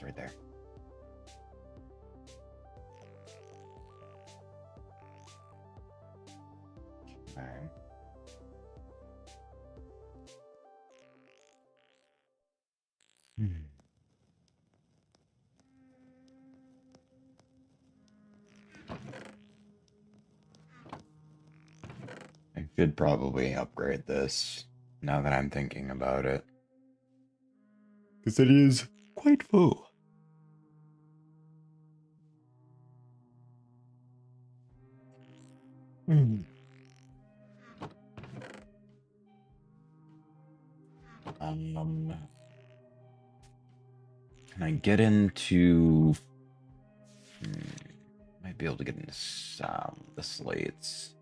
it's right there. All right. I should probably upgrade this now that I'm thinking about it. Because it is quite full. Can I get into... might be able to get into the slates.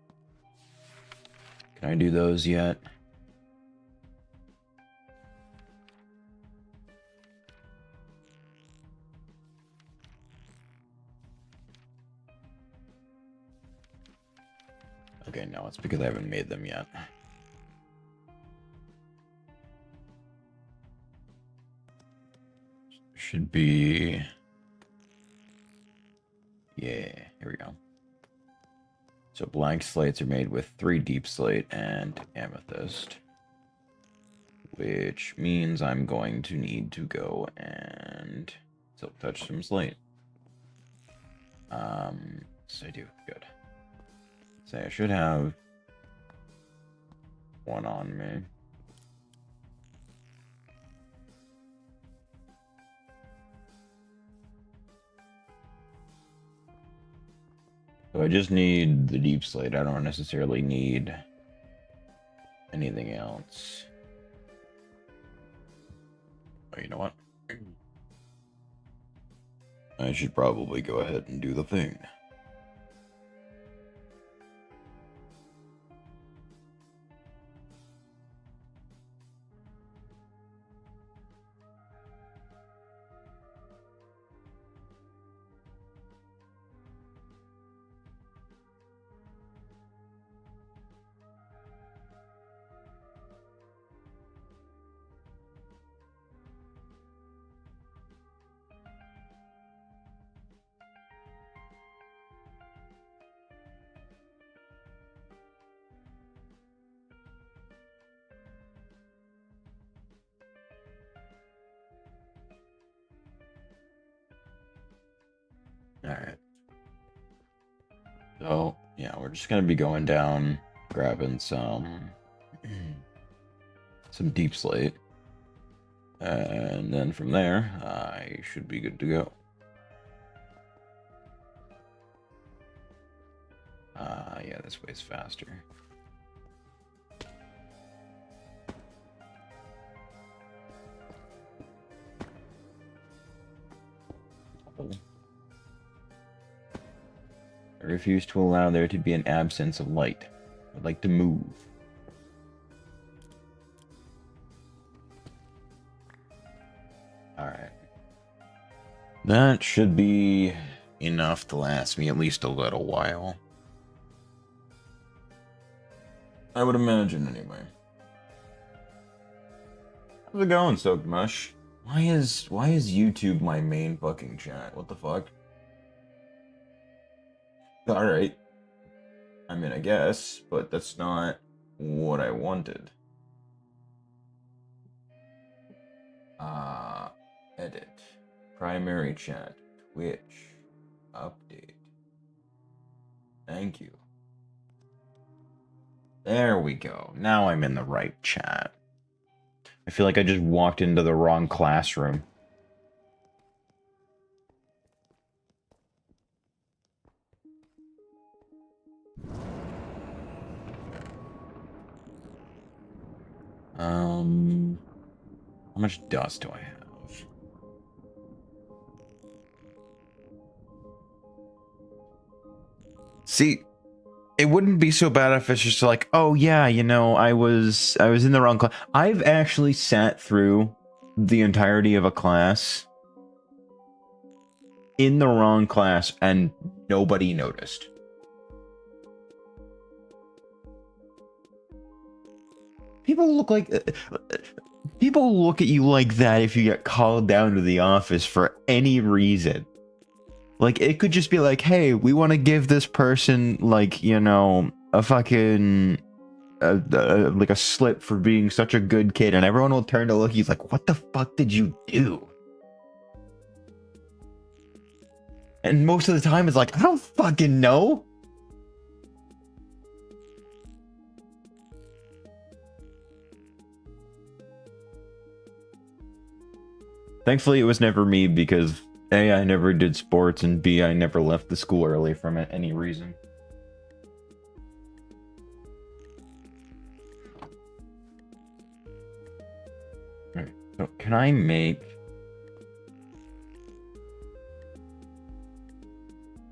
Can I do those yet? Okay, no, it's because I haven't made them yet. Should be... yeah, here we go. So blank slates are made with 3 deep slate and amethyst. Which means I'm going to need to go and silk touch some slate. So I do, good. So I should have one on me. So I just need the deep slate. I don't necessarily need anything else. Oh, you know what? I should probably go ahead and do the thing. Alright. So, yeah, we're just gonna be going down, grabbing some deep slate. And then from there, I should be good to go. Yeah, this way's faster. I refuse to allow there to be an absence of light. I'd like to move. Alright. That should be enough to last me at least a little while. I would imagine, anyway. How's it going, Soaked Mush? Why is YouTube my main fucking chat? What the fuck? Alright. I mean, I guess, but that's not what I wanted. Edit. Primary chat. Twitch. Update. Thank you. There we go. Now I'm in the right chat. I feel like I just walked into the wrong classroom. How much dust do I have? See, it wouldn't be so bad if it's just like, oh yeah, you know, I was in the wrong class. I've actually sat through the entirety of a class in the wrong class and nobody noticed. People look like People look at you like that if you get called down to the office for any reason. Like, it could just be like, hey, we want to give this person, like, you know, a fucking, like a slip for being such a good kid. And everyone will turn to look, he's like, what the fuck did you do? And most of the time it's like, I don't fucking know. Thankfully, it was never me because A, I never did sports, and B, I never left the school early from any reason. Alright, so can I make...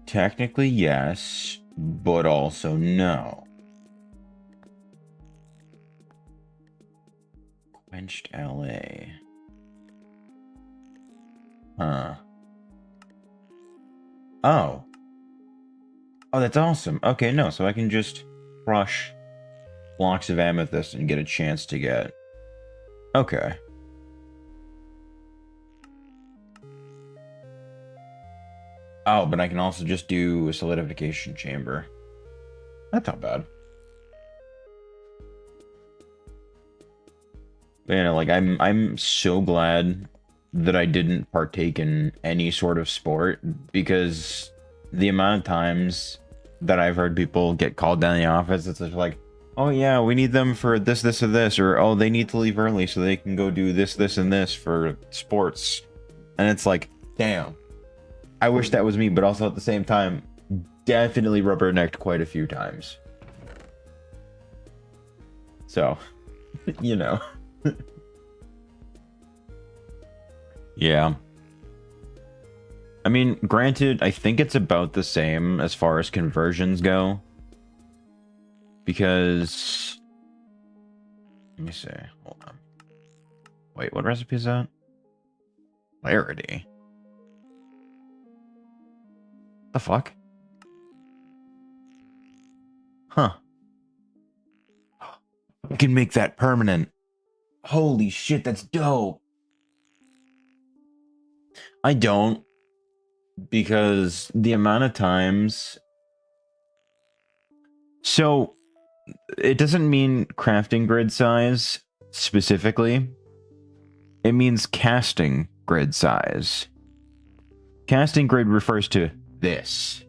Technically, yes, but also no. Quenched LA. Huh. Oh. Oh, that's awesome. Okay, no, so I can just crush blocks of amethyst and get a chance to get... Okay. Oh, but I can also just do a solidification chamber. That's not bad. But, you know, like, I'm so glad that I didn't partake in any sort of sport, because the amount of times that I've heard people get called down in the office, it's just like, oh yeah, we need them for this, this, or this, or oh, they need to leave early so they can go do this, this, and this for sports. And it's like, damn. I wish that was me, but also at the same time, definitely rubbernecked quite a few times. So, you know. Yeah. I mean, granted, I think it's about the same as far as conversions go. Because... Let me see. Hold on. Wait, what recipe is that? Clarity. The fuck? Huh. I can make that permanent. Holy shit, that's dope. I don't, because the amount of times... So, it doesn't mean crafting grid size, specifically. It means casting grid size. Casting grid refers to this.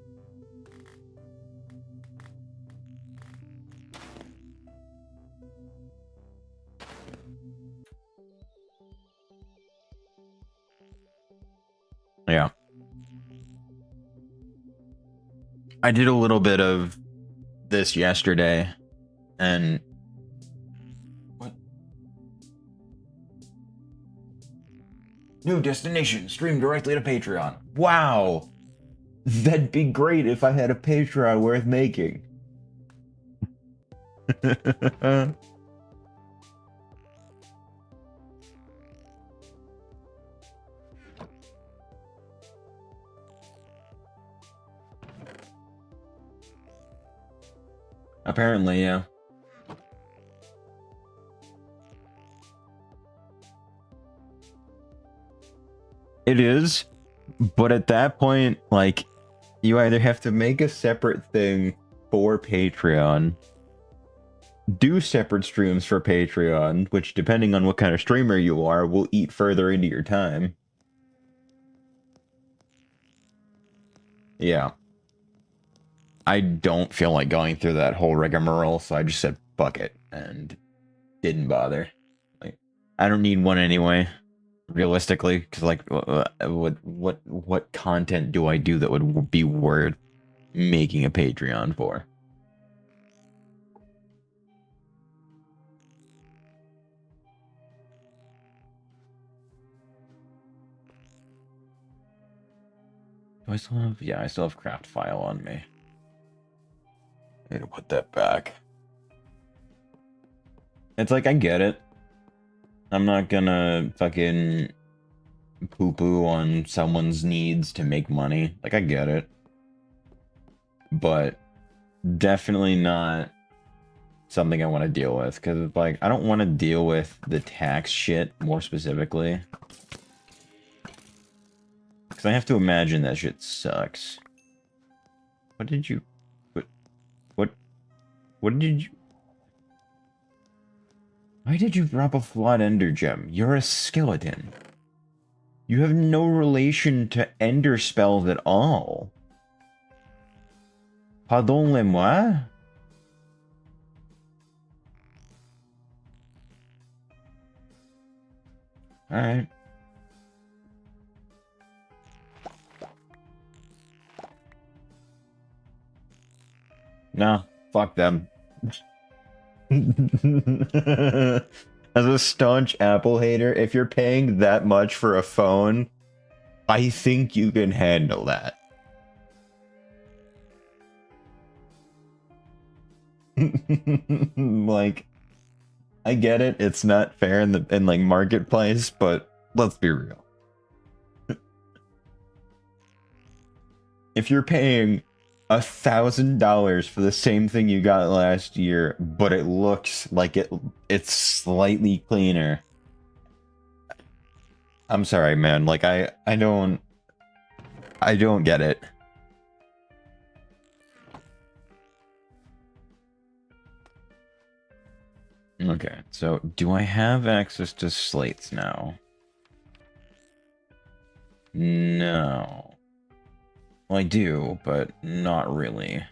Yeah. I did a little bit of this yesterday, and... What? New destination, stream directly to Patreon. Wow! That'd be great if I had a Patreon worth making. Apparently, yeah. It is, but at that point, like, you either have to make a separate thing for Patreon, do separate streams for Patreon, which, depending on what kind of streamer you are, will eat further into your time. Yeah. I don't feel like going through that whole rigmarole, so I just said fuck it and didn't bother. Like, I don't need one anyway, realistically, because like, what content do I do that would be worth making a Patreon for? Do I still have? Yeah, I still have craft file on me. I need to put that back. It's like, I get it. I'm not gonna fucking poo-poo on someone's needs to make money. Like, I get it. But definitely not something I want to deal with, because it's like I don't want to deal with the tax shit more specifically, because I have to imagine that shit sucks. What did you? What? What did you? Why did you drop a flawed ender gem? You're a skeleton. You have no relation to ender spells at all. Pardonnez-moi? Alright. No, fuck them. As a staunch Apple hater, if you're paying that much for a phone, I think you can handle that. Like, I get it, it's not fair in the like marketplace, but let's be real. If you're paying $1,000 for the same thing you got last year, but it looks like it's slightly cleaner. I'm sorry, man. Like I don't get it. Okay, so do I have access to slates now? No. Well, I do, but not really.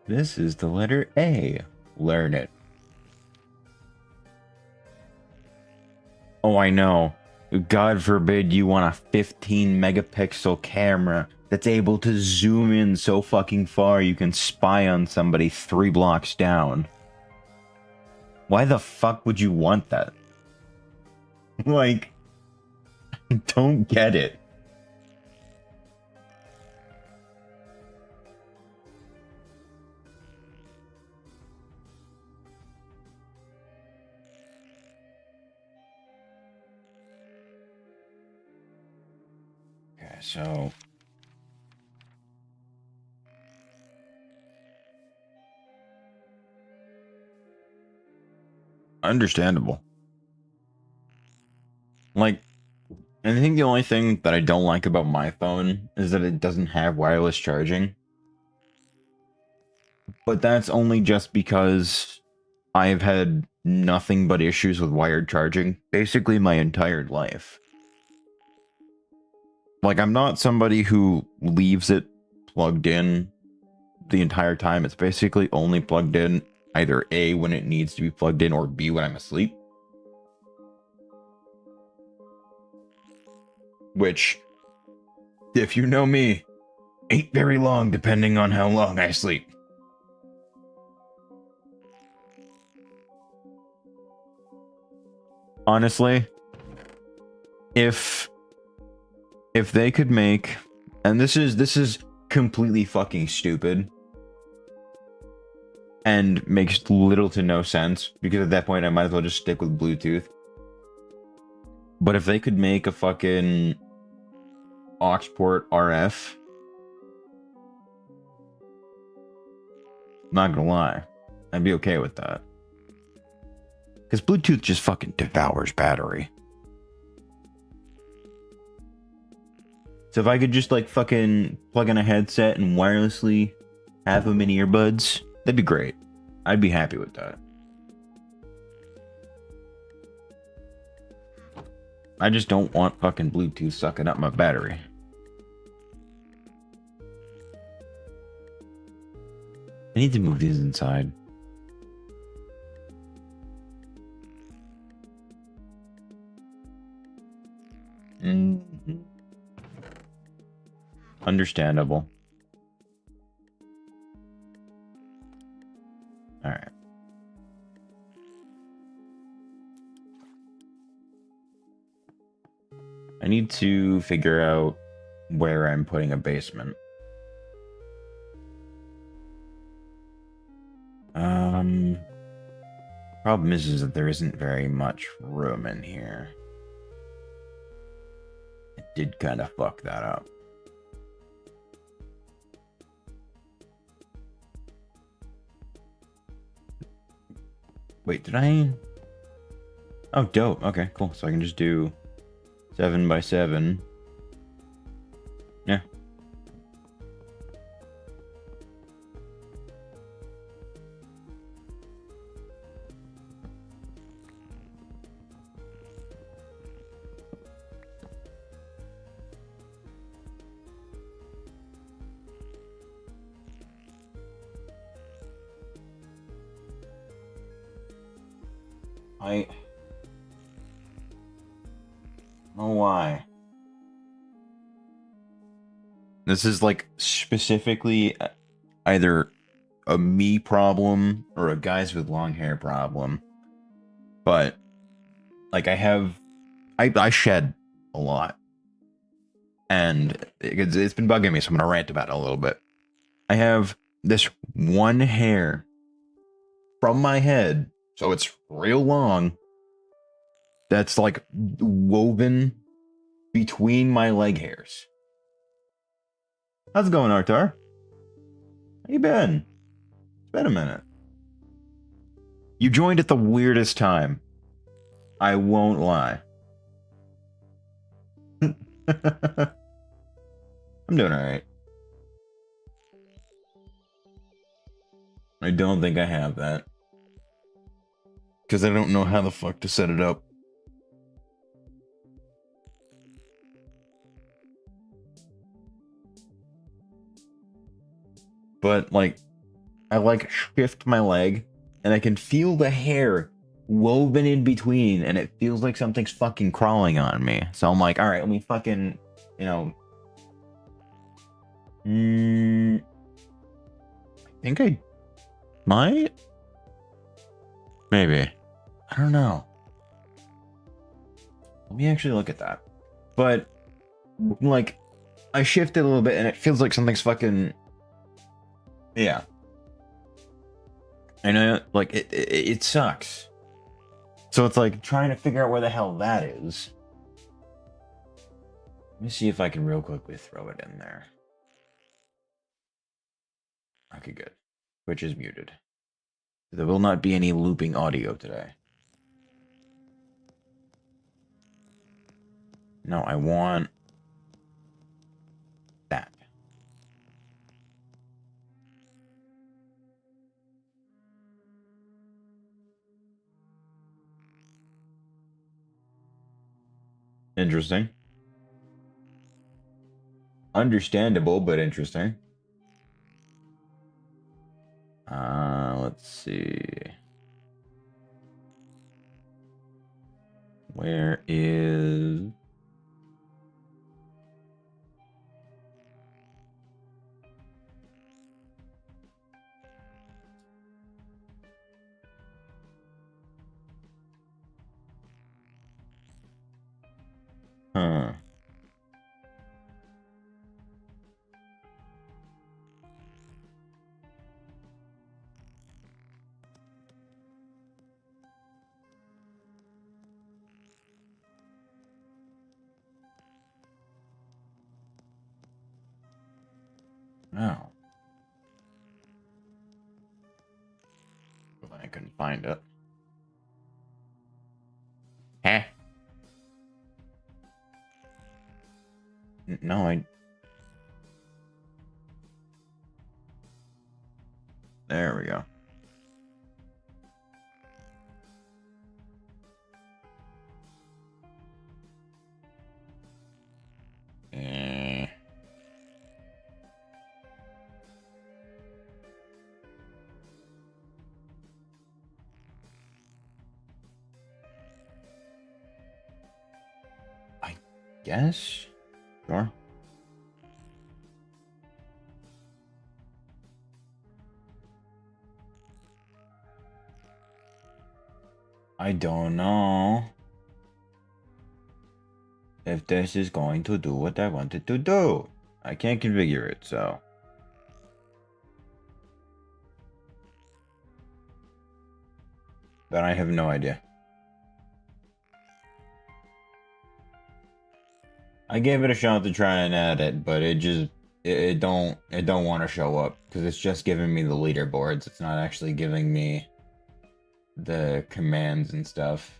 This is the letter A. Learn it. Oh, I know. God forbid you want a 15 megapixel camera that's able to zoom in so fucking far you can spy on somebody 3 blocks down. Why the fuck would you want that? Like, don't get it. Okay, so understandable. Like, I think the only thing that I don't like about my phone is that it doesn't have wireless charging. But that's only just because I've had nothing but issues with wired charging basically my entire life. Like, I'm not somebody who leaves it plugged in the entire time. It's basically only plugged in either A, when it needs to be plugged in, or B, when I'm asleep. Which, if you know me, ain't very long depending on how long I sleep. Honestly, if they could make, and this is completely fucking stupid and makes little to no sense, because at that point I might as well just stick with Bluetooth. But if they could make a fucking aux port RF, not gonna lie, I'd be okay with that. Because Bluetooth just fucking devours battery. So if I could just like fucking plug in a headset and wirelessly have them in earbuds, that'd be great. I'd be happy with that. I just don't want fucking Bluetooth sucking up my battery. I need to move these inside. Mm-hmm. Understandable. All right. I need to figure out where I'm putting a basement. Problem is that there isn't very much room in here. It did kind of fuck that up. Wait, did I? Oh, dope. Okay, cool. So I can just do 7 by 7. Yeah. I don't know why. This is like specifically either a me problem or a guys with long hair problem. But like I shed a lot. And it's been bugging me, so I'm gonna rant about it a little bit. I have this one hair from my head, so it's real long, that's like woven between my leg hairs. How's it going, Artar? How you been? It's been a minute. You joined at the weirdest time. I won't lie. I'm doing alright. I don't think I have that. Because I don't know how the fuck to set it up. But, like, I, like, shift my leg, and I can feel the hair woven in between, and it feels like something's fucking crawling on me. So I'm like, alright, let me fucking, you know... I think I might? Maybe. I don't know. Let me actually look at that. But, like, I shifted a little bit, and it feels like something's fucking... Yeah. I know, like, it sucks. So it's like trying to figure out where the hell that is. Let me see if I can real quickly throw it in there. Okay, good. Twitch is muted. There will not be any looping audio today. No, I want that. Interesting. Understandable, but interesting. Let's see. Where is... Huh. Oh. I couldn't find it. Huh? No, I... There we go. Eh. I guess? Sure. I don't know if this is going to do what I want it to do. I can't configure it, so. But I have no idea. I gave it a shot to try and add it, but it don't want to show up because it's just giving me the leaderboards. It's not actually giving me the commands and stuff.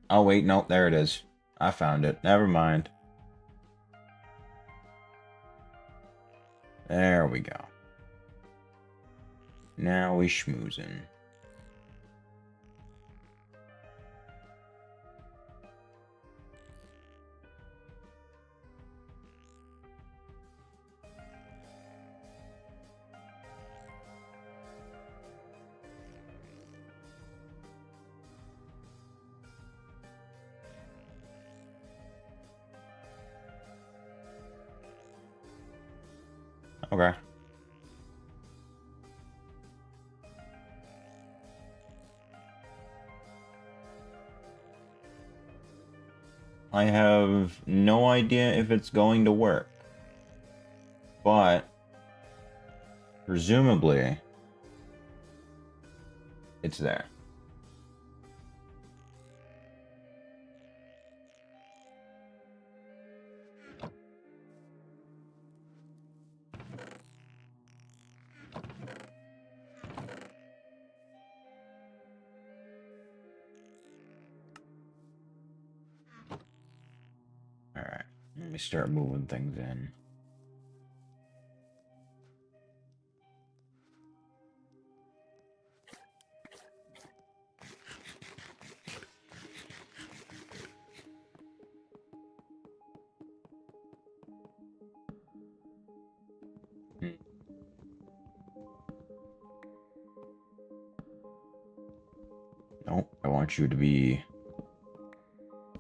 Oh wait, nope, there it is. I found it. Never mind. There we go. Now we schmoozin'. Okay. I have no idea if it's going to work, but presumably it's there. Alright, let me start moving things in. Nope, I want you to be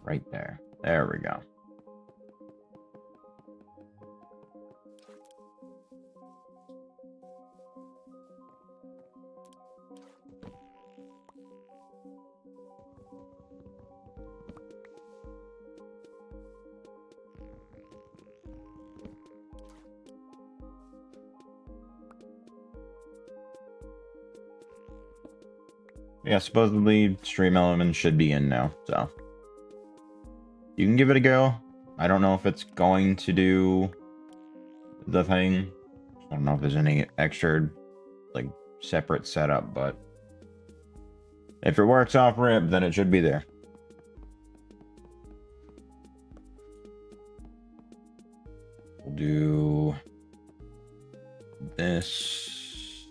right there. There we go. Yeah, supposedly Stream Elements should be in now, so you can give it a go. I don't know if it's going to do the thing. I don't know if there's any extra, like, separate setup, but if it works off rip, then it should be there. We'll do this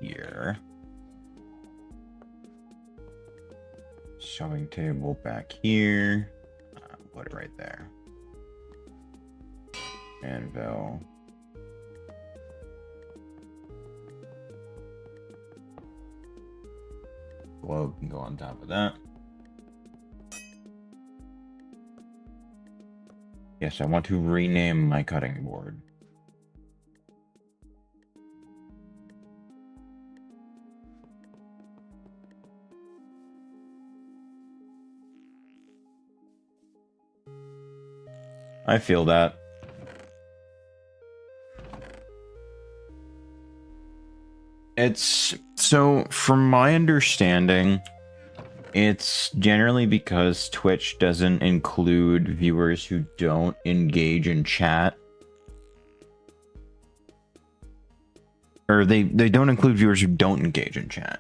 here. Sewing table back here. Put it right there. Anvil. Globe can go on top of that. Yes, I want to rename my cutting board. I feel that. It's so, from my understanding, it's generally because Twitch doesn't include viewers who don't engage in chat. Or they don't include viewers who don't engage in chat.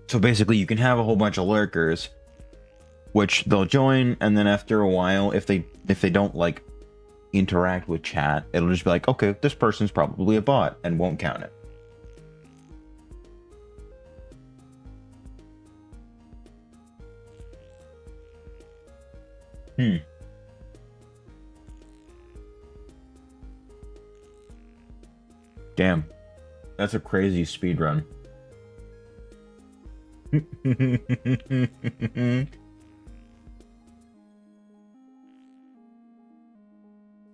So basically, you can have a whole bunch of lurkers, which they'll join, and then after a while, if they don't like interact with chat, it'll just be like, okay, this person's probably a bot, and won't count it. Damn, that's a crazy speed run.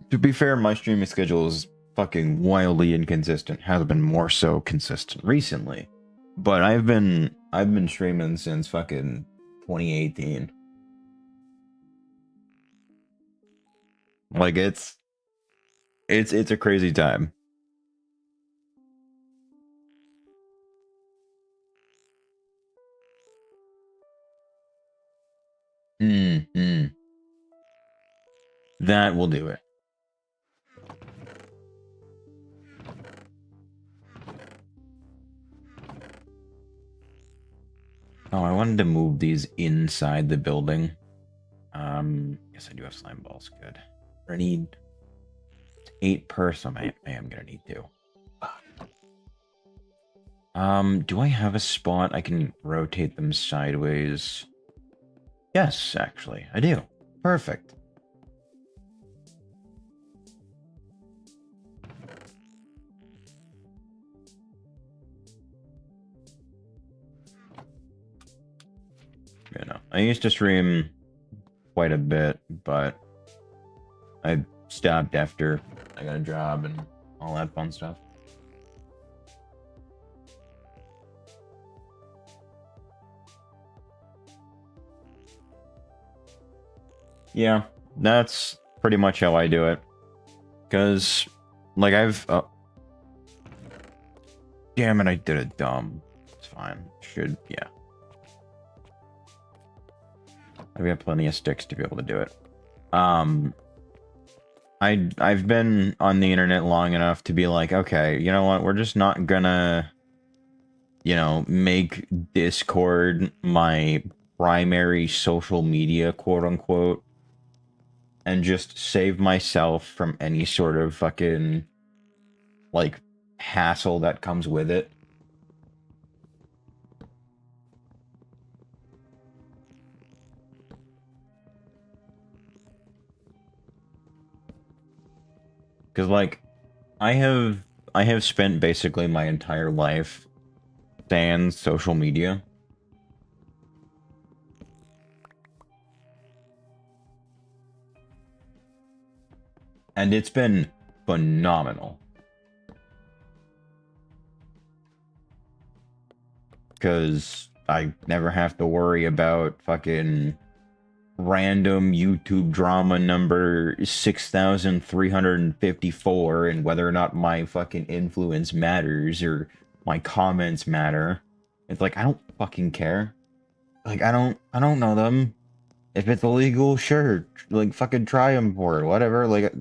To be fair, my streaming schedule is fucking wildly inconsistent. Has been more so consistent recently, but I've been streaming since fucking 2018. Like it's a crazy time. Mm. That will do it. Oh, I wanted to move these inside the building. Yes, I do have slime balls. Good. I need 8 per, so I am gonna need 2. Do I have a spot I can rotate them sideways? Yes, actually, I do. Perfect. You know, I used to stream quite a bit, but I stopped after I got a job and all that fun stuff. Yeah, that's pretty much how I do it. Because, like, damn it, I did it dumb. It's fine. Yeah. I've got plenty of sticks to be able to do it. I've been on the internet long enough to be like, okay, you know what? We're just not gonna, make Discord my primary social media, quote unquote, and just save myself from any sort of fucking, like, hassle that comes with it. Because, like, I have spent basically my entire life sans social media. And it's been phenomenal. Because I never have to worry about fucking random YouTube drama number 6,354 and whether or not my fucking influence matters or my comments matter. It's like, I don't fucking care. Like, I don't know them. If it's illegal, sure. Like, fucking try them for it, whatever. Like,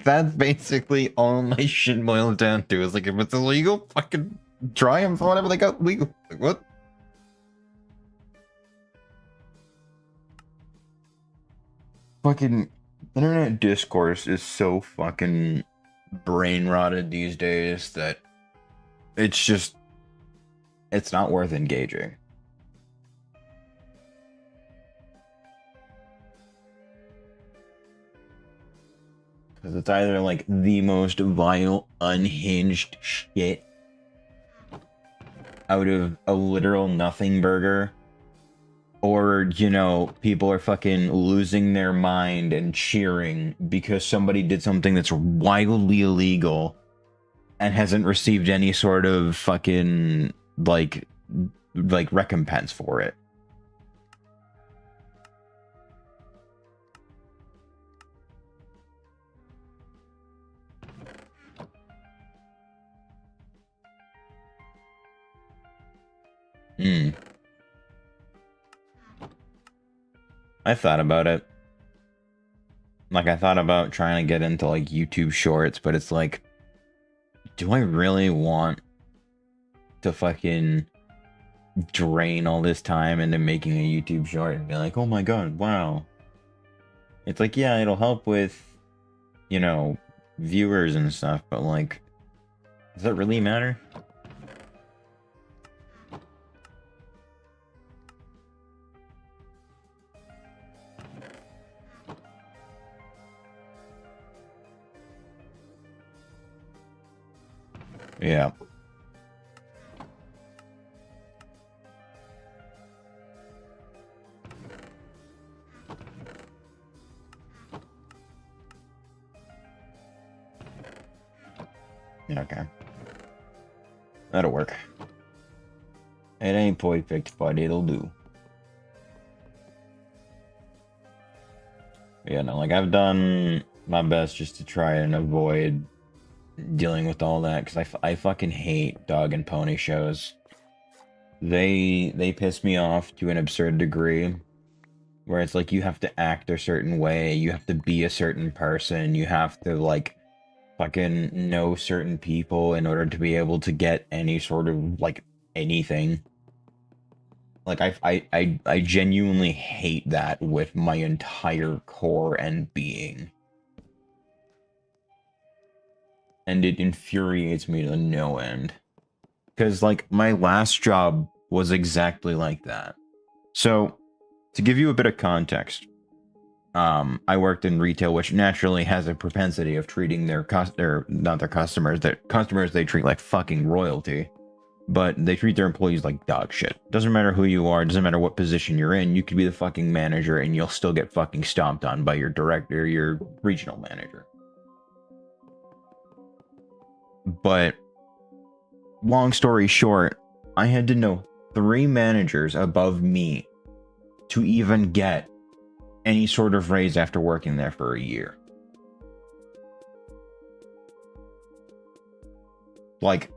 that's basically all my shit boils down to. Is like, if it's illegal, fucking try them for whatever they got legal. Like, what? Fucking internet discourse is so fucking brain rotted these days that it's not worth engaging. Because it's either like the most vile, unhinged shit out of a literal nothing burger, or, people are fucking losing their mind and cheering because somebody did something that's wildly illegal and hasn't received any sort of fucking, like recompense for it. I thought about it. Like, I thought about trying to get into, like, YouTube Shorts, but it's like, do I really want to fucking drain all this time into making a YouTube Short and be like, oh my god, wow. It's like, yeah, it'll help with, viewers and stuff, but, like, does that really matter? Yeah. Yeah, okay. That'll work. It ain't perfect, but it'll do. Yeah, no, like I've done my best just to try and avoid dealing with all that because I fucking hate dog and pony shows. They piss me off to an absurd degree where it's like you have to act a certain way, you have to be a certain person, you have to like fucking know certain people in order to be able to get any sort of like anything. Like I genuinely hate that with my entire core and being. And it infuriates me to no end. Because like my last job was exactly like that. So to give you a bit of context, I worked in retail, which naturally has a propensity of treating their not their customers, their customers they treat like fucking royalty, but they treat their employees like dog shit. Doesn't matter who you are, doesn't matter what position you're in, you could be the fucking manager and you'll still get fucking stomped on by your director, your regional manager. But long story short, I had to know 3 managers above me to even get any sort of raise after working there for a year. Like,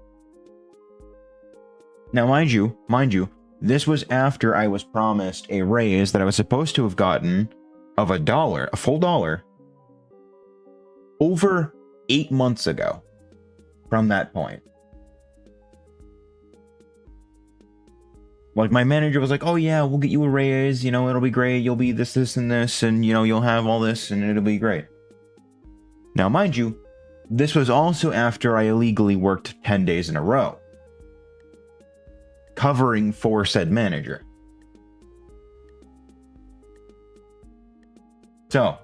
now mind you, this was after I was promised a raise that I was supposed to have gotten of $1, a full dollar, over 8 months ago from that point. Like, my manager was like, oh yeah, we'll get you a raise, you know, it'll be great, you'll be this, this, and this, and, you know, you'll have all this, and it'll be great. Now, mind you, this was also after I illegally worked 10 days in a row, covering for said manager. So,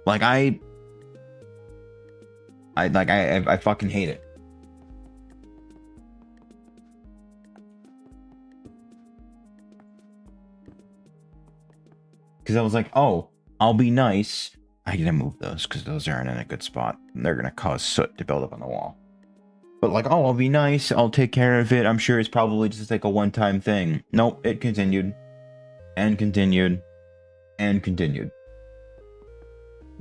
like, I fucking hate it. Because I was like, oh, I'll be nice. I gotta move those because those aren't in a good spot. And they're gonna cause soot to build up on the wall. But like, oh, I'll be nice. I'll take care of it. I'm sure it's probably just like a one-time thing. Nope, it continued. And continued. And continued.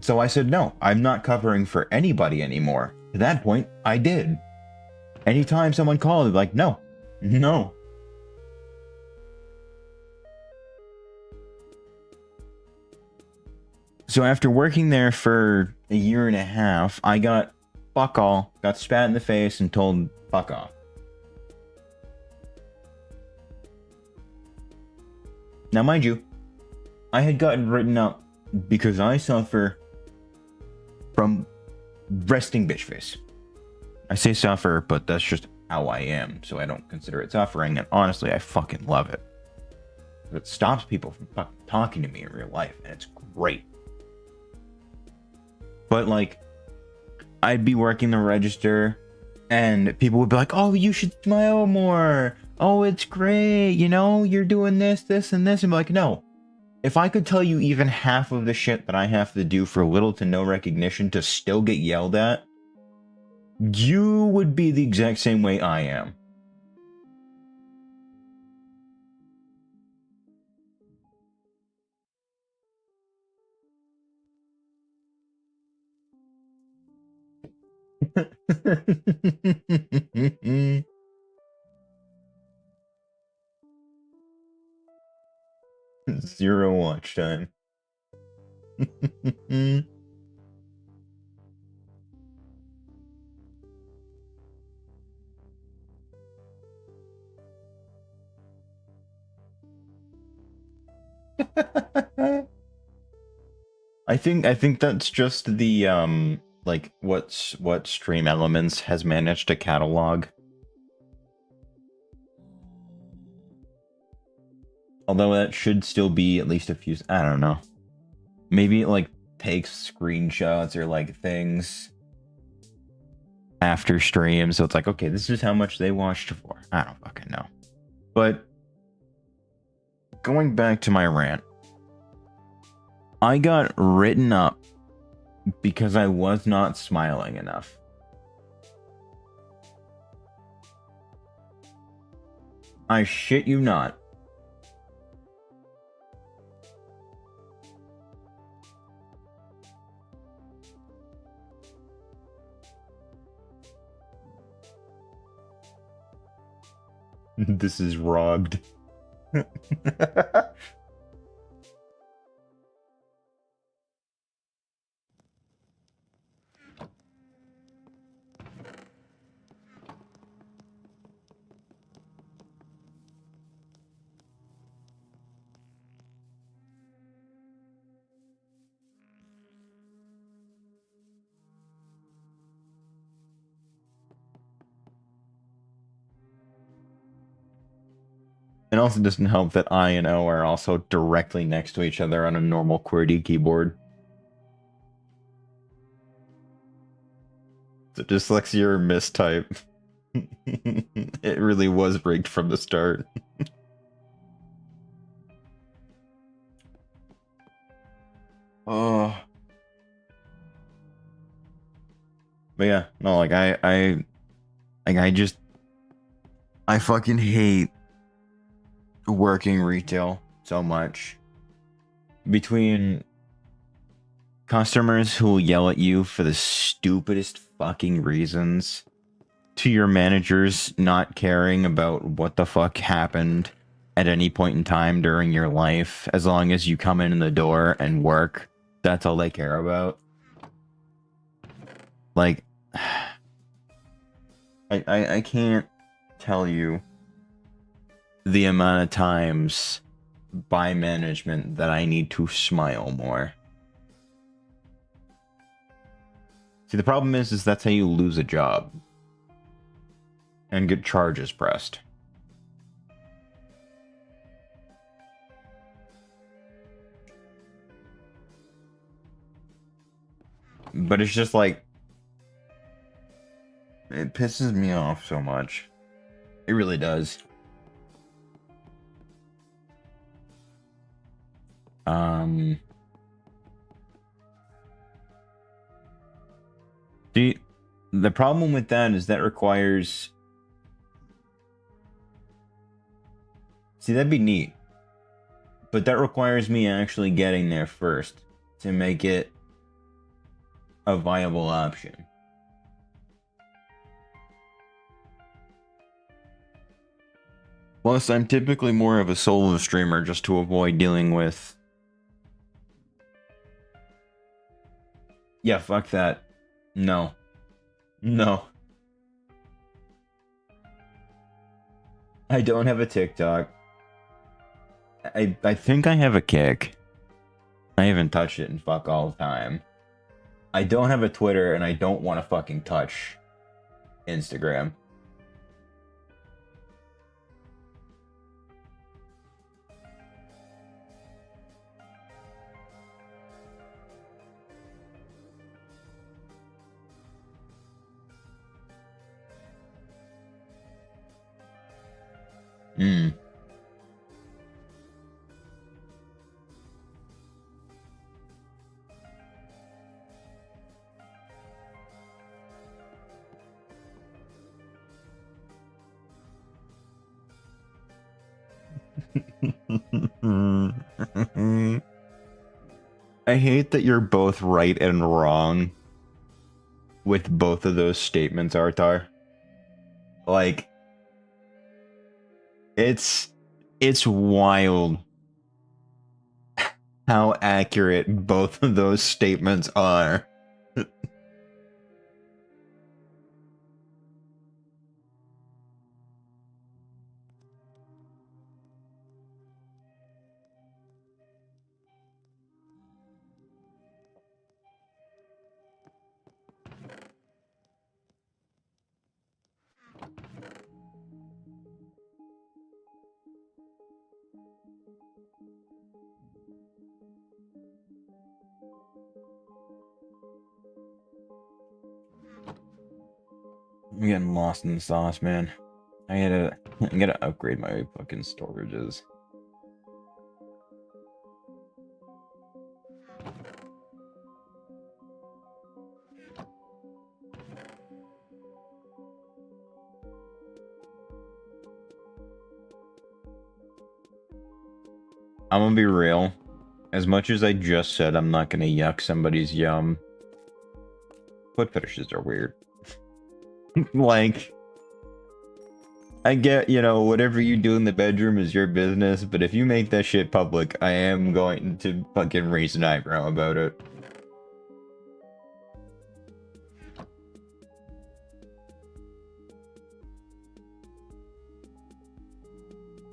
So I said, no, I'm not covering for anybody anymore. To that point, I did. Anytime someone called, I'd be like, no. No. So after working there for a year and a half, I got fuck all, got spat in the face and told fuck off. Now mind you, I had gotten written up because I suffer from resting bitch face. I say suffer, but that's just how I am, so I don't consider it suffering, and honestly, I fucking love it. It stops people from fucking talking to me in real life, and it's great. But like, I'd be working the register and people would be like, oh, you should smile more. Oh, it's great. You know, you're doing this, this, and this. And be like, no. If I could tell you even half of the shit that I have to do for little to no recognition to still get yelled at, you would be the exact same way I am. Zero watch time. I think that's just the like what Stream Elements has managed to catalog. Although that should still be at least a few, I don't know. Maybe it like takes screenshots or like things after stream, so it's like, okay, this is how much they watched for. I don't fucking know. But going back to my rant, I got written up because I was not smiling enough. I shit you not. This is robbed. It also doesn't help that I and O are also directly next to each other on a normal QWERTY keyboard. So dyslexia or mistype. It really was rigged from the start. Oh. But yeah, no, like I fucking hate working retail so much. Between customers who will yell at you for the stupidest fucking reasons, to your managers not caring about what the fuck happened at any point in time during your life, as long as you come in the door and work, that's all they care about. Like, I can't tell you the amount of times by management that I need to smile more. See, the problem is that's how you lose a job and get charges pressed. But it's just like, it pisses me off so much. It really does. The problem with that is that requires... See, that'd be neat. But that requires me actually getting there first to make it a viable option. Plus, I'm typically more of a solo streamer just to avoid dealing with... Yeah, fuck that. No. No. I don't have a TikTok. I think I have a Kick. I haven't touched it in fuck all time. I don't have a Twitter, and I don't want to fucking touch Instagram. Hmm. I hate that you're both right and wrong with both of those statements, Artar. Like, it's wild how accurate both of those statements are. I'm getting lost in the sauce, man. I gotta upgrade my fucking storages. I'm gonna be real. As much as I just said I'm not gonna yuck somebody's yum, foot fetishes are weird. Like, I get, whatever you do in the bedroom is your business, but if you make that shit public, I am going to fucking raise an eyebrow about it.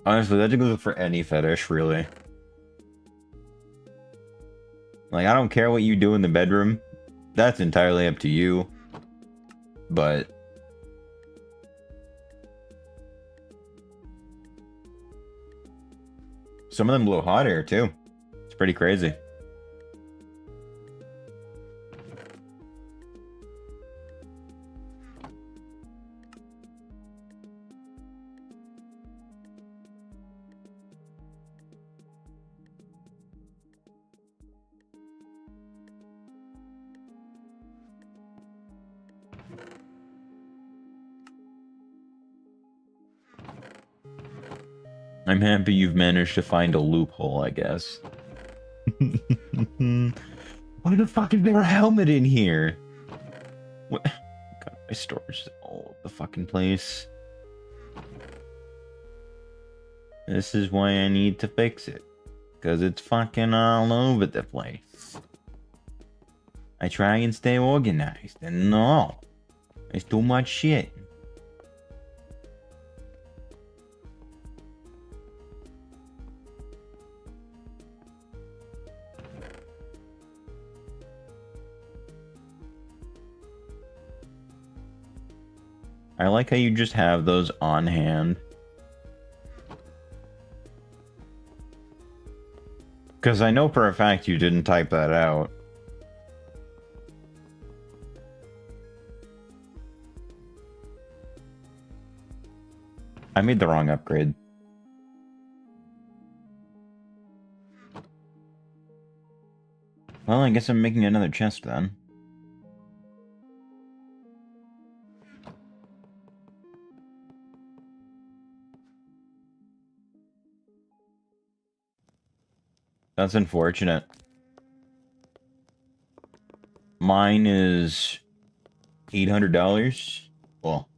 Honestly, that goes for any fetish, really. Like, I don't care what you do in the bedroom. That's entirely up to you. But some of them blow hot air, too. It's pretty crazy. I'm happy you've managed to find a loophole, I guess. Why the fuck is there a helmet in here? What? God, my storage is all over the fucking place. This is why I need to fix it. Because it's fucking all over the place. I try and stay organized, and no. There's too much shit. I like how you just have those on hand. Because I know for a fact you didn't type that out. I made the wrong upgrade. Well, I guess I'm making another chest then. That's unfortunate. Mine is $800. Well,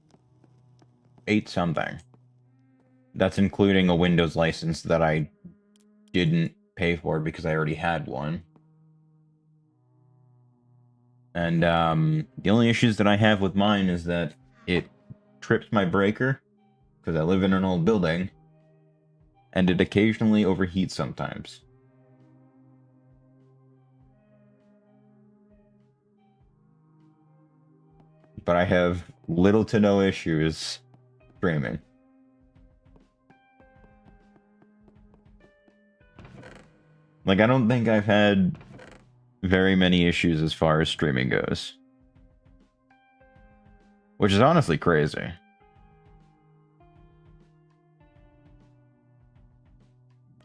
8 something. That's including a Windows license that I didn't pay for because I already had one. And the only issues that I have with mine is that it trips my breaker because I live in an old building, and it occasionally overheats sometimes. But I have little to no issues streaming. Like, I don't think I've had very many issues as far as streaming goes. Which is honestly crazy.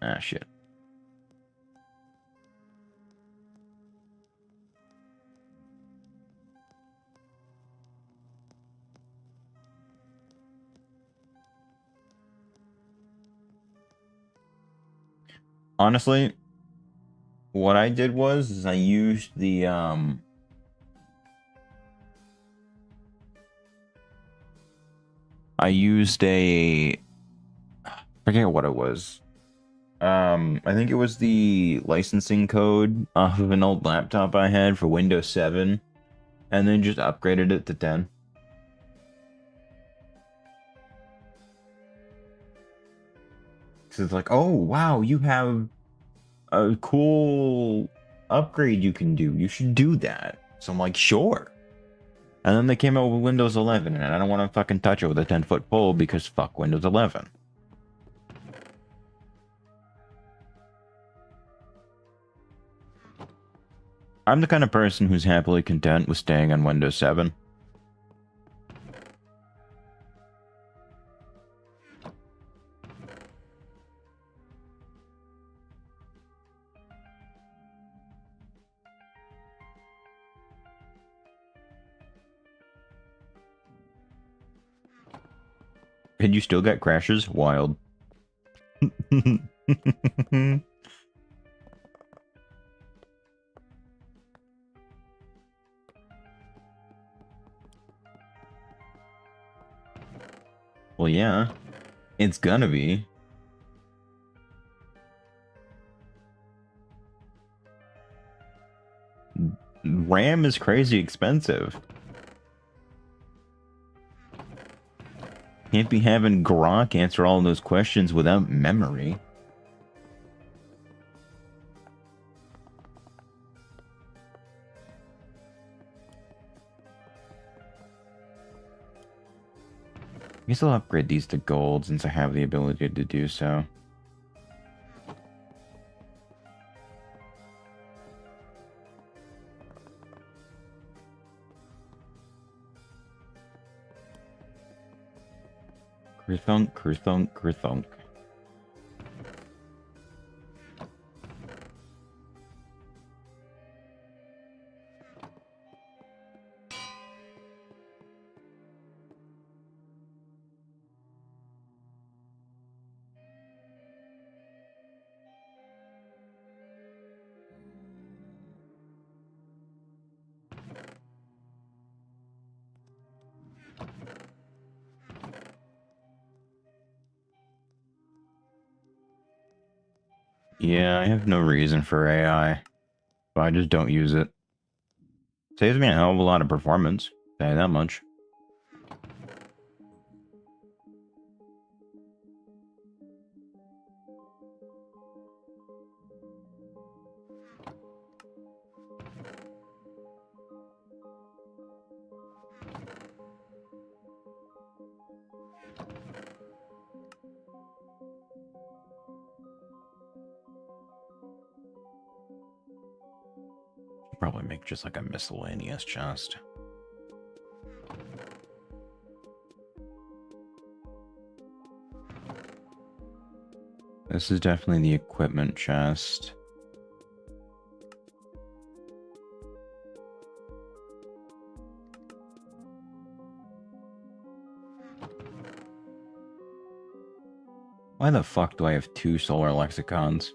Ah, shit. Honestly, what I did was is I used the I used a I forget what it was. I think it was the licensing code off of an old laptop I had for Windows 7, and then just upgraded it to 10. So it's like, oh wow, you have a cool upgrade you can do. You should do that. So I'm like, sure. And then they came out with Windows 11, and I don't want to fucking touch it with a 10-foot pole because fuck Windows 11. I'm the kind of person who's happily content with staying on Windows 7. And you still get crashes? Wild. Well, yeah, it's gonna be. RAM is crazy expensive. Can't be having Grok answer all those questions without memory. I guess I'll upgrade these to gold since I have the ability to do so. Kerthunk, kerthunk, kerthunk. Yeah, I have no reason for AI, but I just don't use it. Saves me a hell of a lot of performance. Say that much. Probably make just like a miscellaneous chest. This is definitely the equipment chest. Why the fuck do I have 2 solar lexicons?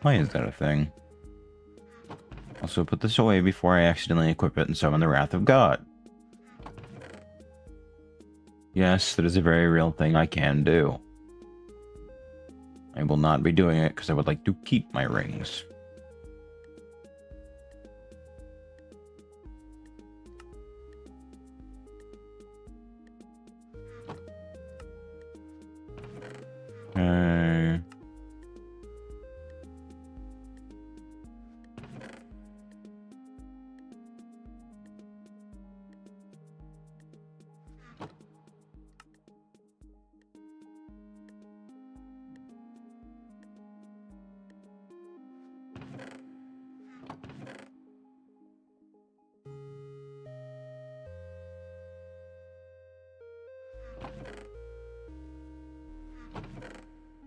Why is that a thing? Also, put this away before I accidentally equip it and summon the Wrath of God. Yes, that is a very real thing I can do. I will not be doing it because I would like to keep my rings.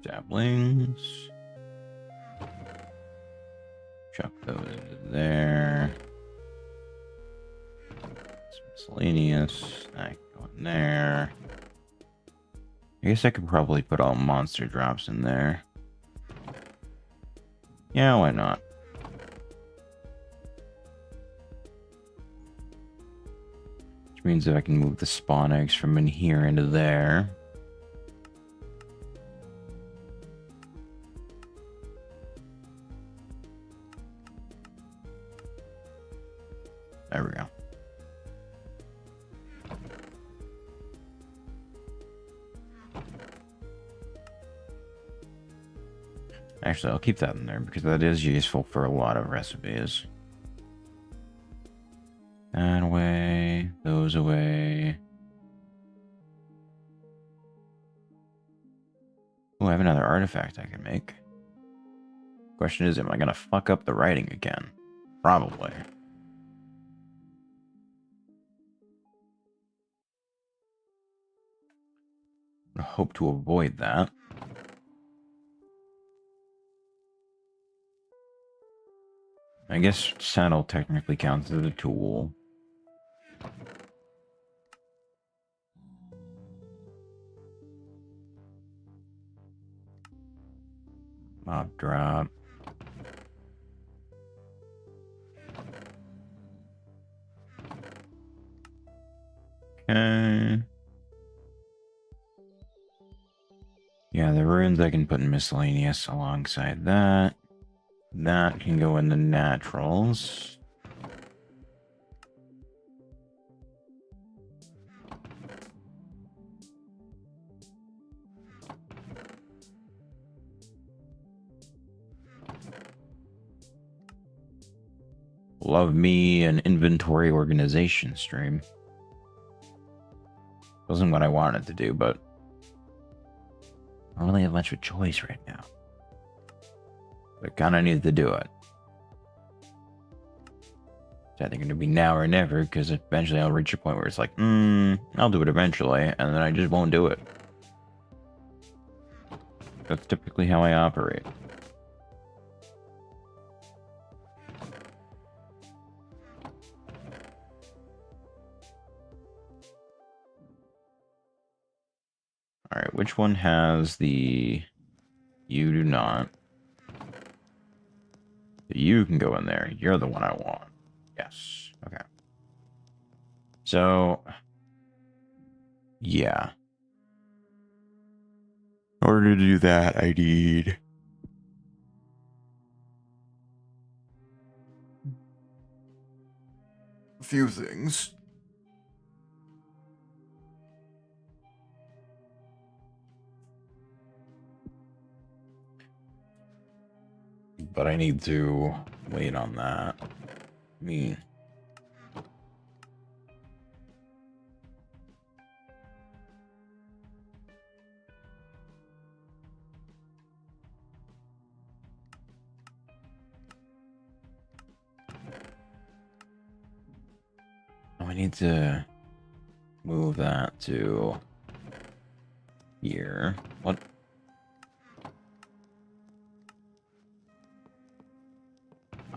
Saplings. Chuck those there. Some miscellaneous. That go in there. I guess I could probably put all monster drops in there. Yeah, why not? Which means that I can move the spawn eggs from in here into there. There we go. Actually, I'll keep that in there because that is useful for a lot of recipes. That away, those away. Oh, I have another artifact I can make. Question is, am I gonna fuck up the writing again? Probably. I hope to avoid that. I guess saddle technically counts as a tool. Mob drop. Okay. Okay. Yeah, the runes I can put in miscellaneous alongside that. That can go in the naturals. Love me an inventory organization stream. Wasn't what I wanted to do, but I don't really have much of a choice right now. But kind of needed to do it. It's either going to be now or never, because eventually I'll reach a point where it's like, I'll do it eventually, and then I just won't do it. That's typically how I operate. Alright, which one has the... You do not. You can go in there. You're the one I want. Yes. Okay. So... Yeah. In order to do that, I need... a few things. But I need to wait on that. Me. Oh, I need to move that to here. What?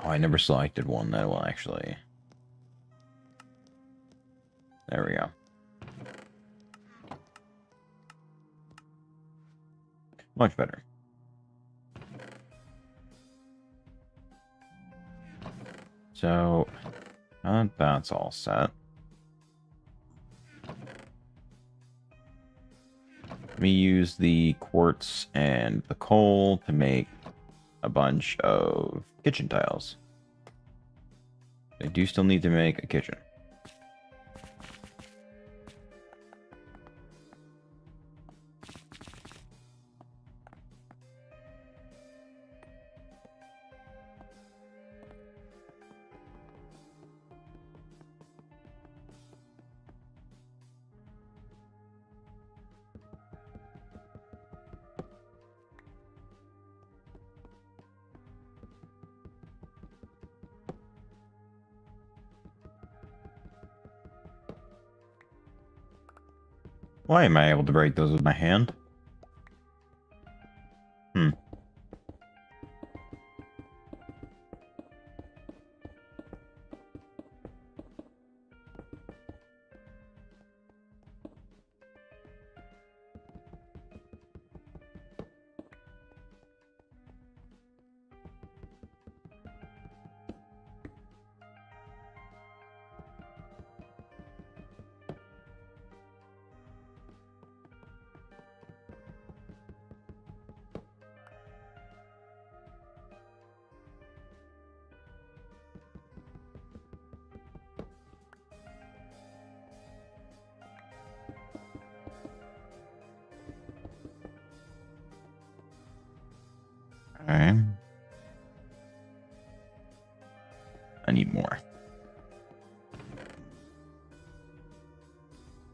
Oh, I never selected one that will actually. There we go. Much better. So, that's all set. Let me use the quartz and the coal to make a bunch of kitchen tiles. I do still need to make a kitchen. Why am I able to break those with my hand? Alright. I need more.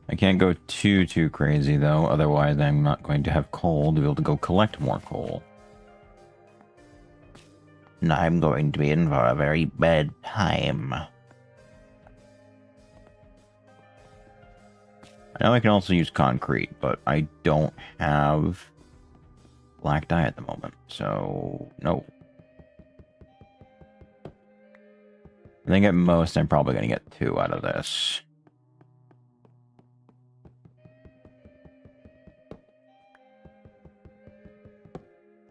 I can't go too crazy, though. Otherwise, I'm not going to have coal to be able to go collect more coal. And I'm going to be in for a very bad time. I know I can also use concrete, but I don't have black dye at the moment, so no. I think at most I'm probably going to get 2 out of this.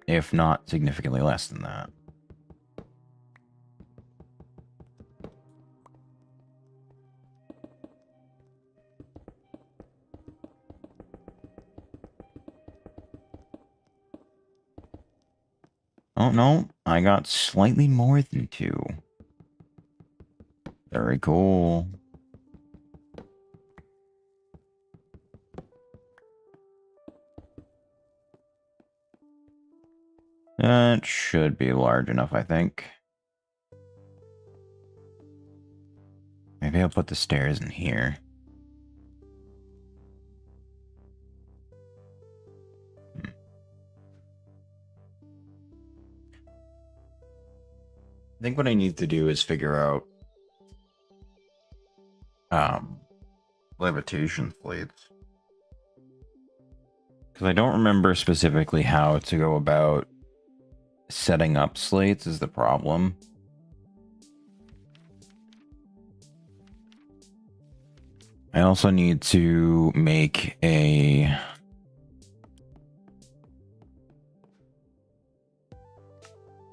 If not significantly less than that. Oh, no. I got slightly more than 2. Very cool. That should be large enough, I think. Maybe I'll put the stairs in here. I think what I need to do is figure out levitation plates. Because I don't remember specifically how to go about setting up slates is the problem. I also need to make a...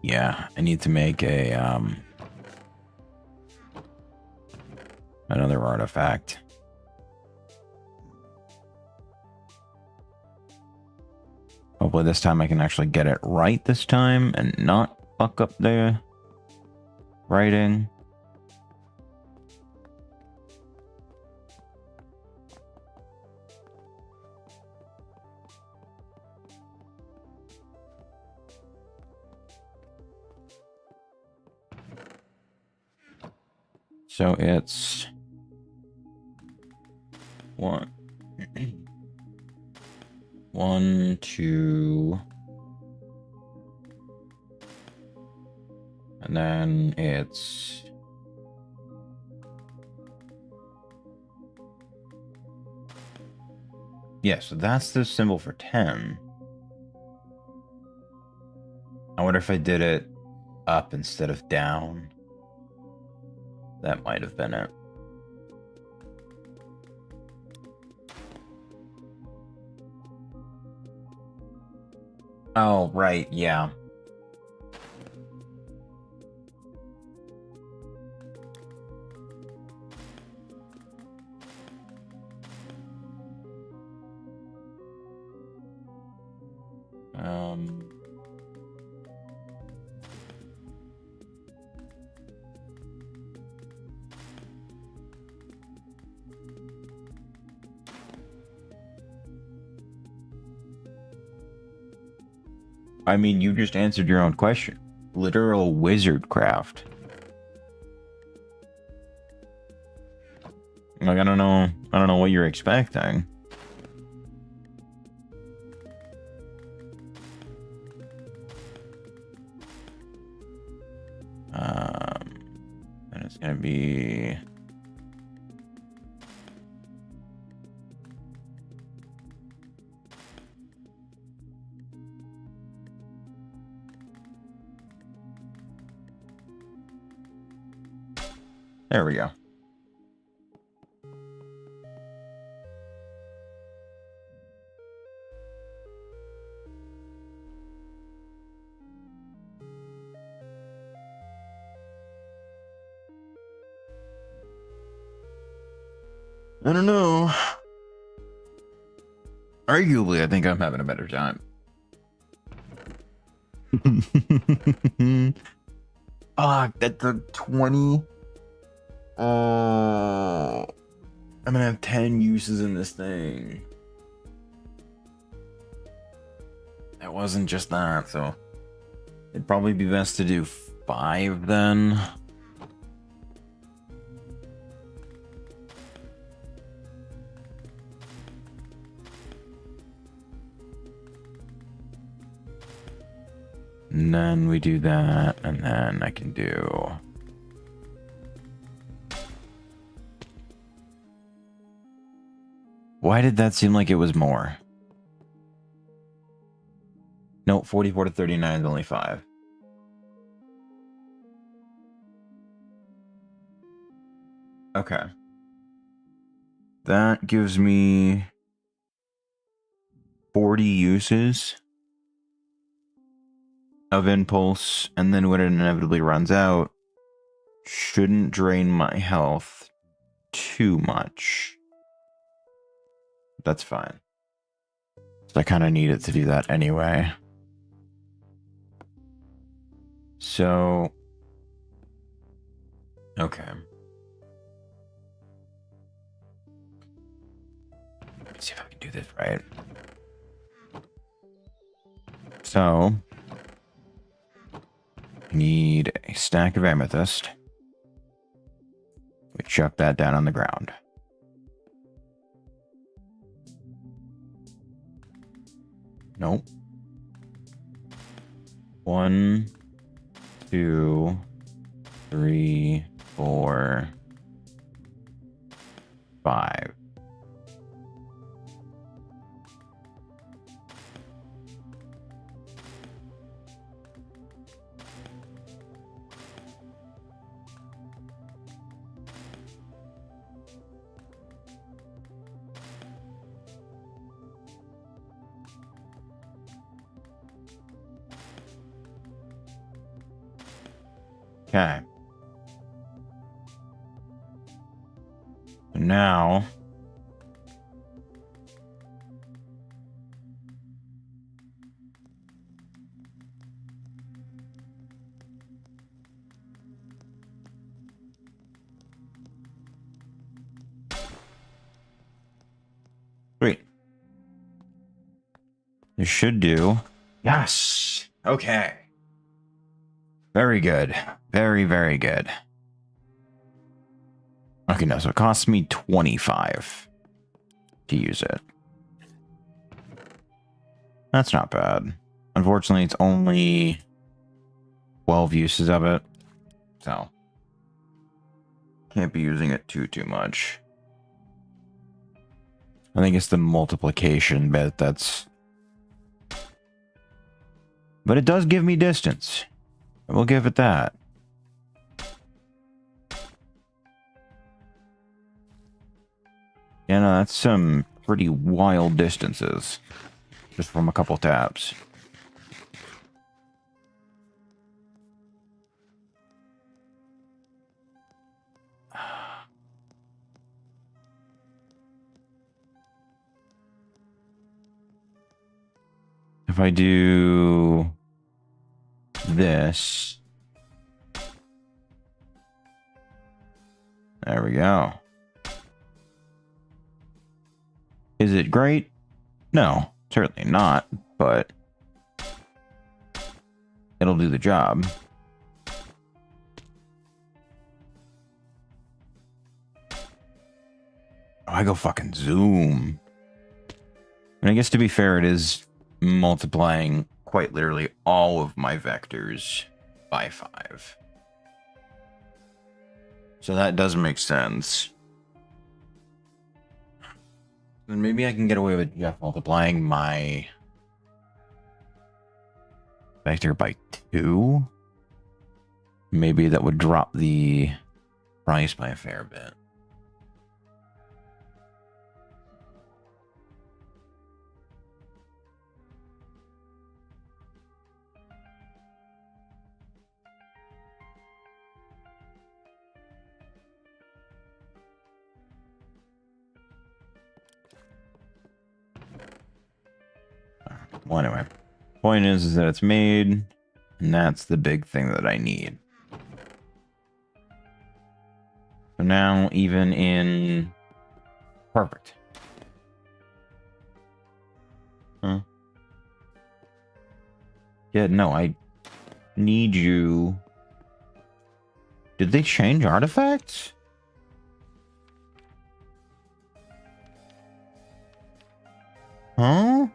Yeah, I need to make a, another artifact. Hopefully this time I can actually get it right this time and not fuck up the writing. So it's 1, 1, 2, and then it's yeah, so that's the symbol for 10. I wonder if I did it up instead of down. That might have been it. Oh, right, yeah. I mean, you just answered your own question. Literal wizard craft. Like, I don't know what you're expecting. And it's gonna be... There we go. I don't know. Arguably, I think I'm having a better time. That's a 20. I'm gonna have 10 uses in this thing. That wasn't just that, so it'd probably be best to do 5 then. And then we do that, and then I can do... Why did that seem like it was more? No, 44 to 39 is only 5. Okay. That gives me 40 uses of impulse, and then when it inevitably runs out, shouldn't drain my health too much. That's fine. I kind of need it to do that anyway. So, okay. Let's see if I can do this right. So, I need a stack of amethyst. We chuck that down on the ground. Nope. 1, 2, 3, 4, 5. Okay. So now, sweet. This should do. Yes. Okay. Very good. Very, very good. Okay, no, so it costs me 25 to use it. That's not bad. Unfortunately, it's only 12 uses of it. So, can't be using it too much. I think it's the multiplication bit that's... But it does give me distance. We'll give it that. Yeah, no, that's some pretty wild distances. Just from a couple tabs. If I do this, there we go. Is it great? No, certainly not, but it'll do the job. Oh, I go fucking zoom. And I guess to be fair, it is multiplying quite literally all of my vectors by 5. So that does make sense. Then maybe I can get away with just multiplying my vector by 2. Maybe that would drop the price by a fair bit. Well, anyway, point is that it's made, and that's the big thing that I need. So now, even in... Perfect. Huh? Yeah, no, I need you... Did they change artifacts? Huh?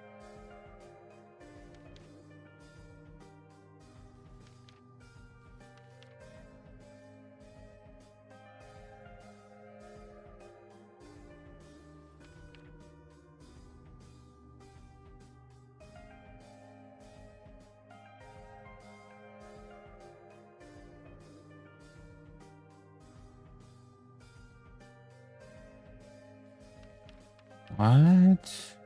What?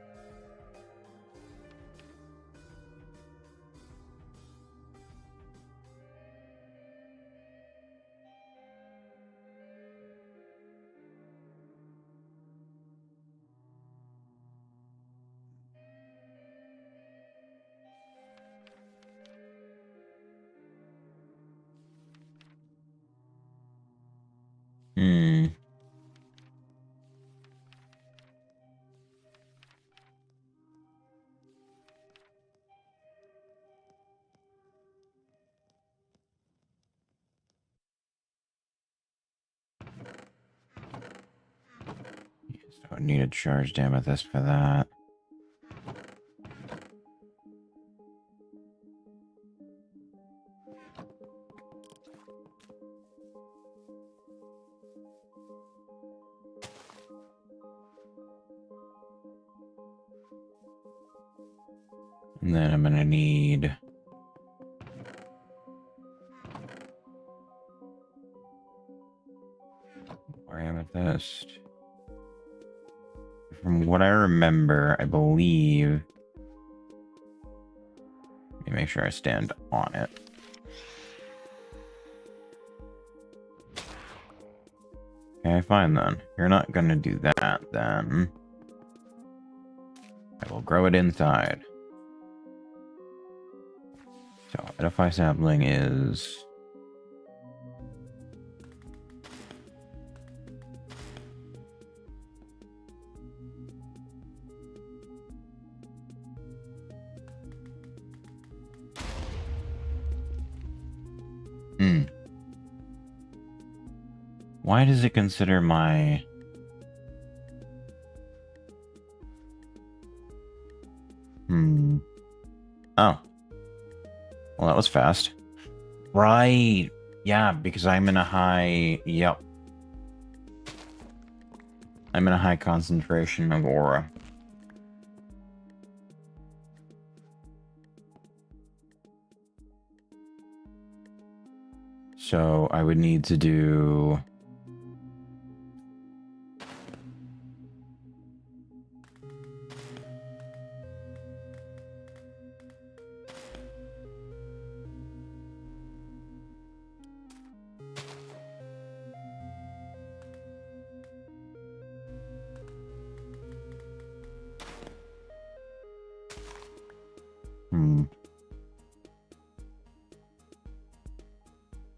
So I need a charged amethyst for that. And then I'm gonna need more amethyst. From what I remember, I believe. Let me make sure I stand on it. Okay, fine then. You're not gonna do that, then. I will grow it inside. So, edify sapling is... Why does it consider my... Oh. Well, that was fast. Right. Yeah, because I'm in a high... Yep. I'm in a high concentration of aura. So I would need to do...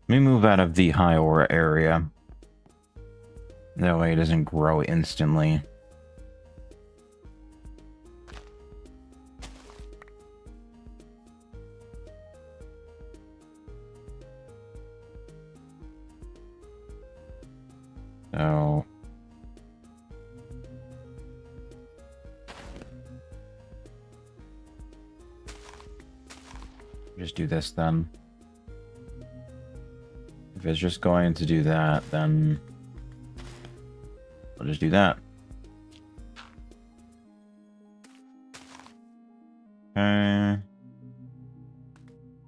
Let me move out of the high aura area. That way it doesn't grow instantly. So... just do this then. If it's just going to do that, then I'll just do that. Okay.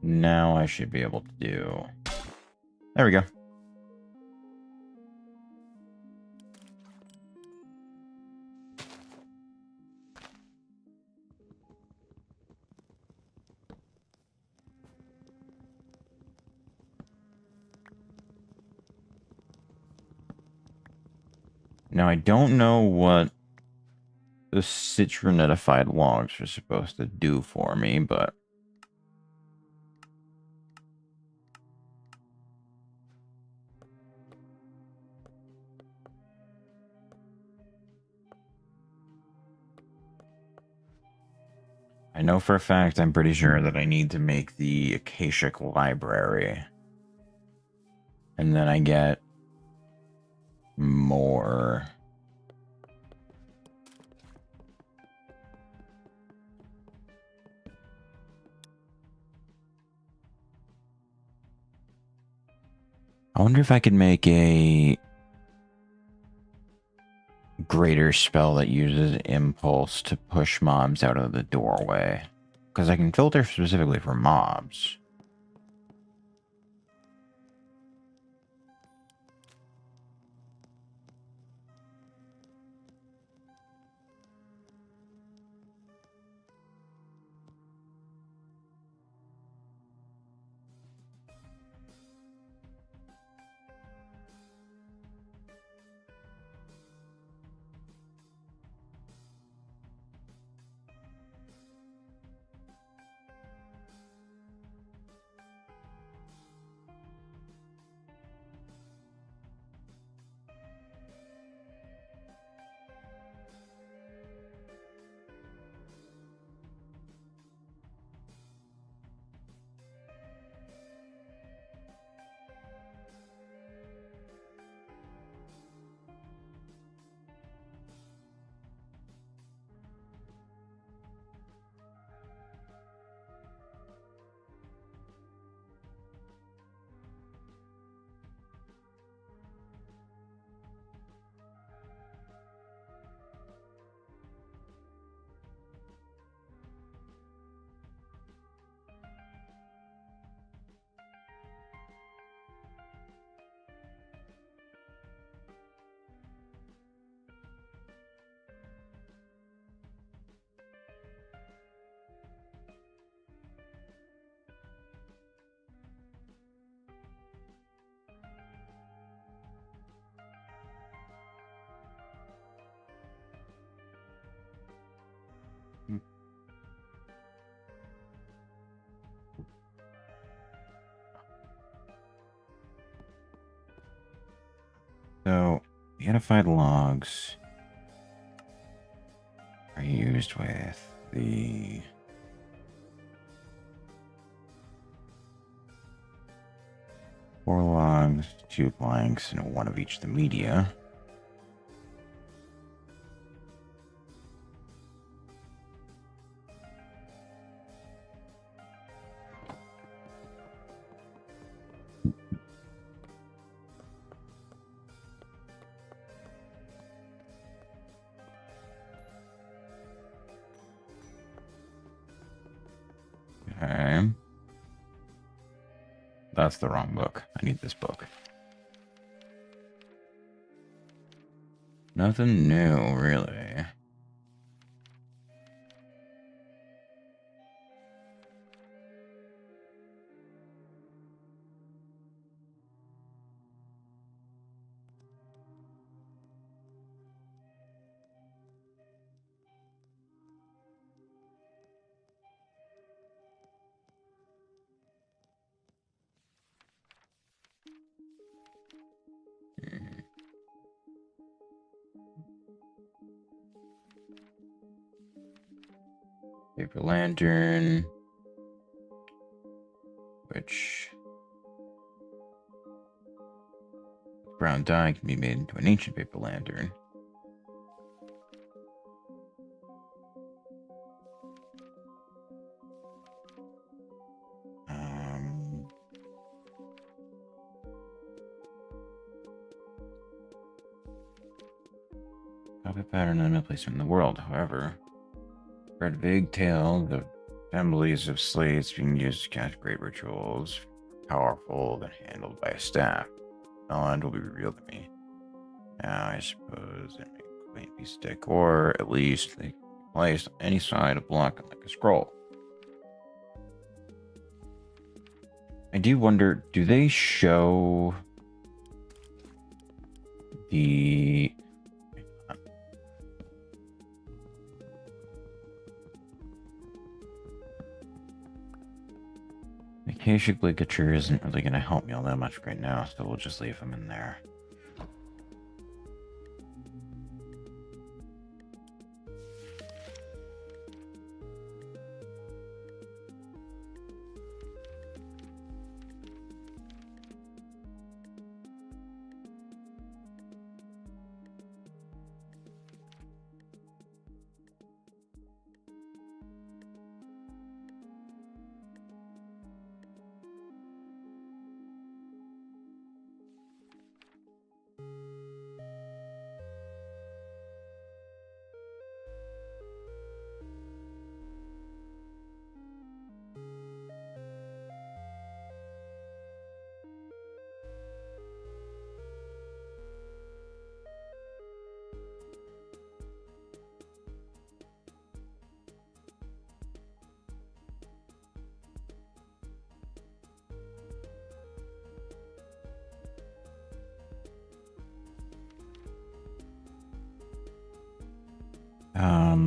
Now I should be able to do... There we go. Now I don't know what the citronetified logs are supposed to do for me, but... I know for a fact, I'm pretty sure that I need to make the Akashic Library. And then I get more. I wonder if I could make a greater spell that uses impulse to push mobs out of the doorway. Because I can filter specifically for mobs. Edified logs are used with the 4 logs, 2 planks, and 1 of each of the media. Okay. That's the wrong book. I need this book. Nothing new, really. Paper lantern, which brown dye can be made into an ancient paper lantern. Copy pattern and placement in the world, however. Red vague tale of assemblies of slates being used to cast great rituals, powerful than handled by a staff. Knowledge will be revealed to me. Now, I suppose they make a quaint piece of decor, at least they can be placed on any side of block like a scroll. I do wonder, do they show the Akashic ligature isn't really going to help me all that much right now, so we'll just leave them in there.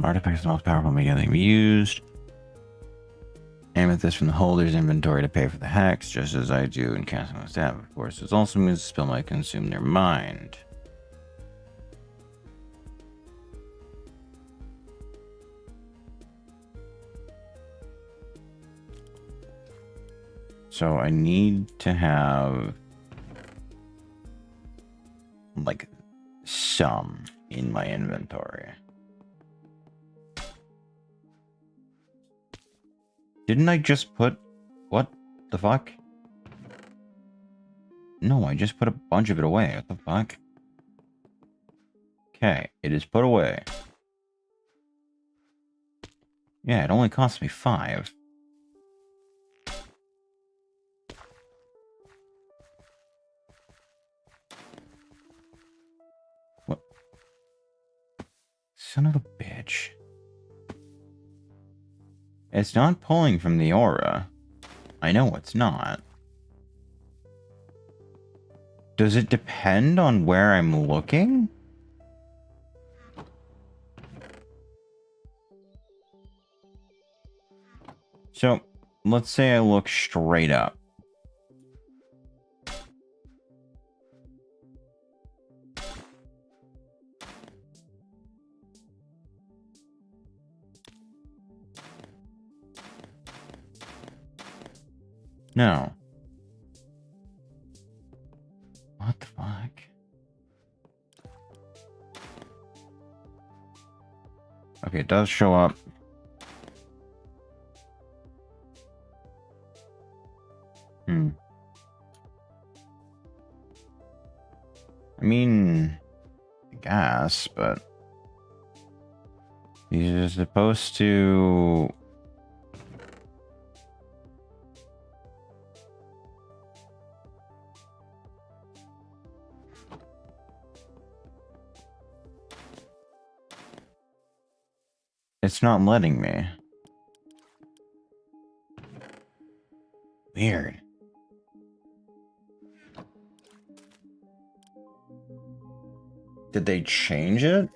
Artifacts are the most powerful media that can be used. Amethyst from the holder's inventory to pay for the hacks, just as I do in casting the staff, of course. This also means the spell might consume their mind. So I need to have like some in my inventory. Didn't I just put... What the fuck? No, I just put a bunch of it away. What the fuck? Okay, it is put away. Yeah, it only cost me 5. What? Son of a bitch. It's not pulling from the aura. I know it's not. Does it depend on where I'm looking? So, let's say I look straight up. No. What the fuck? Okay, it does show up. I mean, I guess, but these are supposed to... It's not letting me. Weird. Did they change it?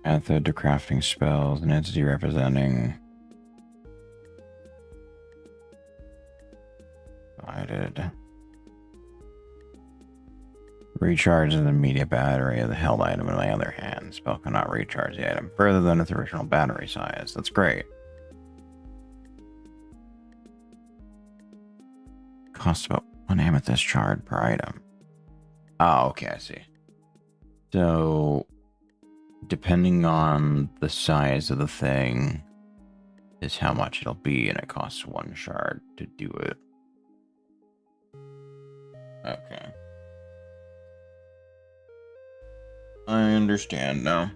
Method to crafting spells, an entity representing divided. Recharges the immediate battery of the held item in my other hand. Spell cannot recharge the item further than its original battery size. That's great. Costs about 1 amethyst shard per item. Oh, okay, I see. So, depending on the size of the thing, is how much it'll be, and it costs 1 shard to do it. Okay. I understand now.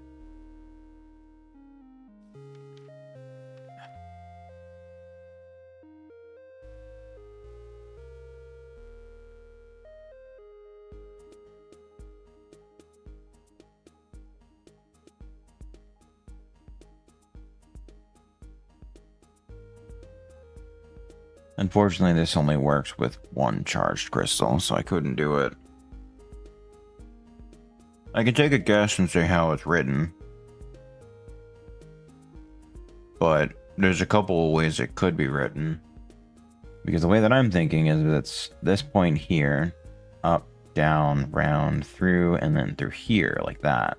Unfortunately, this only works with 1 charged crystal, so I couldn't do it. I can take a guess and say how it's written, but there's a couple of ways it could be written. Because the way that I'm thinking is that it's this point here, up, down, round, through, and then through here, like that.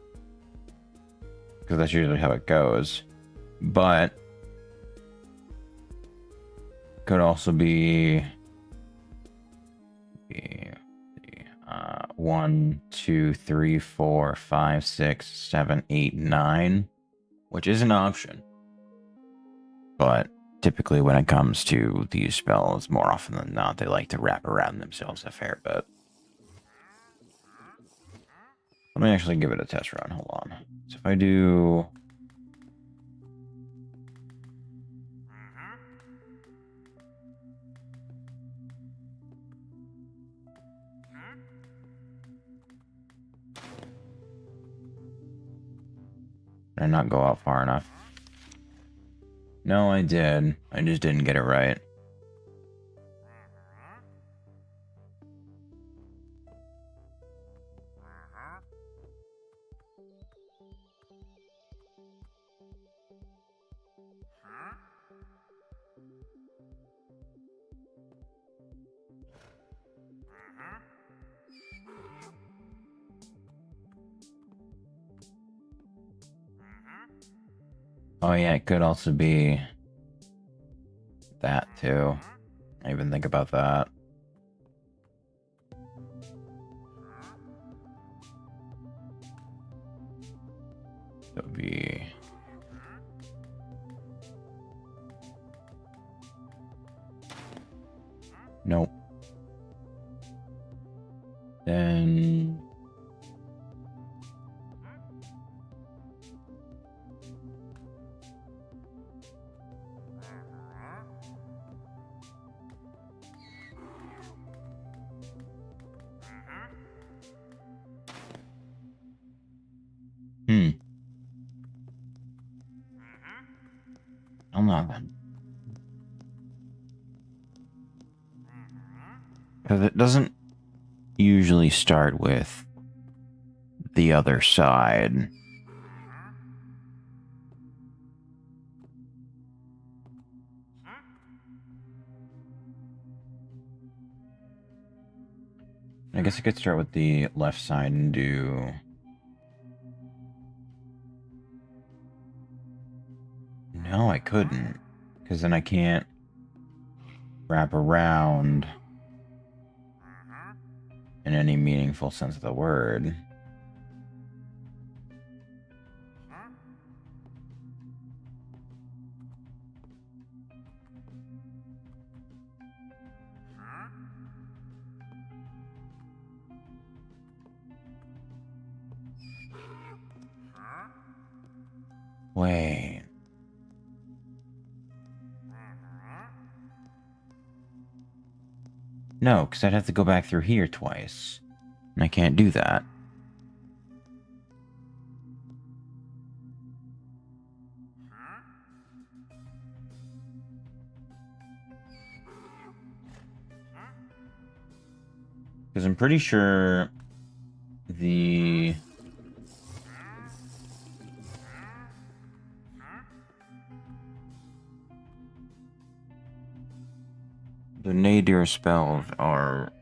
Because that's usually how it goes. But could also be 1, 2, 3, 4, 5, 6, 7, 8, 9, which is an option. But typically when it comes to these spells, more often than not, they like to wrap around themselves a fair bit. Let me actually give it a test run. Hold on. So if I do... Did I not go out far enough? No, I did. I just didn't get it right. Oh yeah, it could also be that too. I even think about that. It would be... Nope. Then... Hold on then. Because it doesn't usually start with the other side. I guess I could start with the left side and do... No, I couldn't. Because then I can't wrap around in any meaningful sense of the word. Wait. No, because I'd have to go back through here twice. And I can't do that. Because I'm pretty sure the... The nadir spells are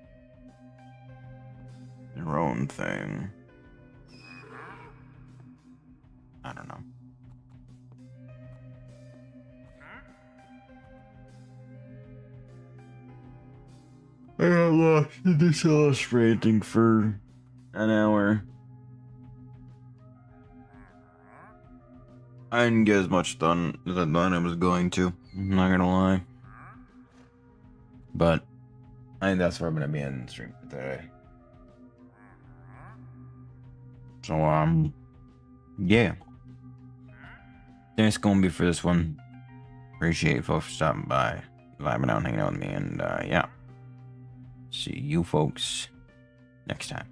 their own thing. I don't know. I got lost in this illustrating for an hour. I didn't get as much done as I thought I was going to. I'm not gonna lie. But I think that's where I'm gonna be in the stream today. So yeah. That's gonna be for this one. Appreciate folks for stopping by, vibing out, hanging out with me, and yeah. See you folks next time.